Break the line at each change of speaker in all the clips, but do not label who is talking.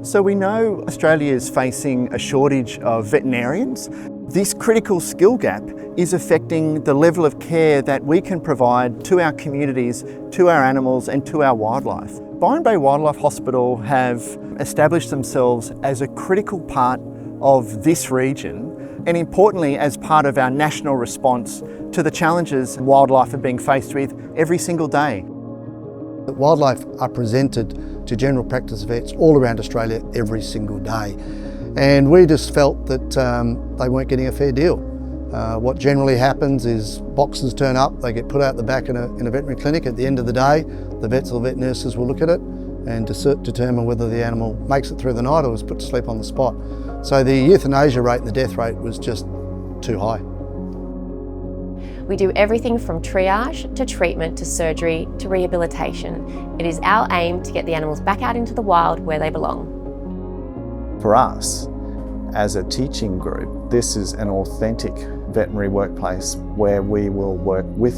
So we know Australia is facing a shortage of veterinarians. This critical skill gap is affecting the level of care that we can provide to our communities, to our animals and to our wildlife. Byron Bay Wildlife Hospital have established themselves as a critical part of this region and importantly as part of our national response to the challenges wildlife are being faced with every single day.
Wildlife are presented to general practice vets all around Australia every single day, and we just felt that they weren't getting a fair deal. What generally happens is boxes turn up, they get put out the back in a veterinary clinic. At the end of the day, the vets or vet nurses will look at it and determine whether the animal makes it through the night or was put to sleep on the spot. So the euthanasia rate and the death rate was just too high.
We do everything from triage to treatment to surgery to rehabilitation. It is our aim to get the animals back out into the wild where they belong.
For us, as a teaching group, this is an authentic veterinary workplace where we will work with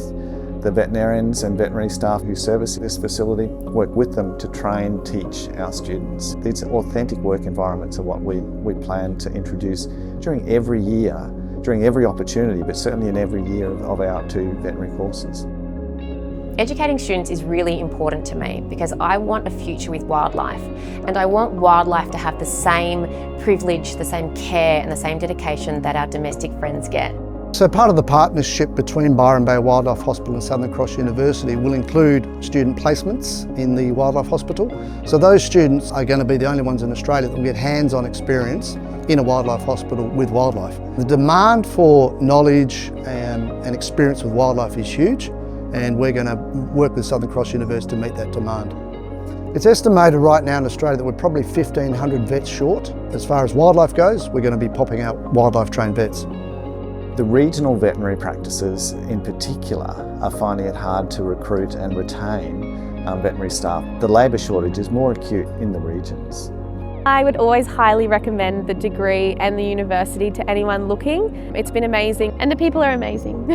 the veterinarians and veterinary staff who service this facility, work with them to train, teach our students. These authentic work environments are what we plan to introduce during every year, during every opportunity, but certainly in every year of our 2 veterinary courses.
Educating students is really important to me because I want a future with wildlife, and I want wildlife to have the same privilege, the same care and the same dedication that our domestic friends get.
So part of the partnership between Byron Bay Wildlife Hospital and Southern Cross University will include student placements in the Wildlife Hospital. So those students are going to be the only ones in Australia that will get hands-on experience in a wildlife hospital with wildlife. The demand for knowledge and experience with wildlife is huge, and we're going to work with Southern Cross University to meet that demand. It's estimated right now in Australia that we're probably 1,500 vets short. As far as wildlife goes, we're going to be popping out wildlife trained vets.
The regional veterinary practices in particular are finding it hard to recruit and retain veterinary staff. The labour shortage is more acute in the regions.
I would always highly recommend the degree and the university to anyone looking. It's been amazing and the people are amazing.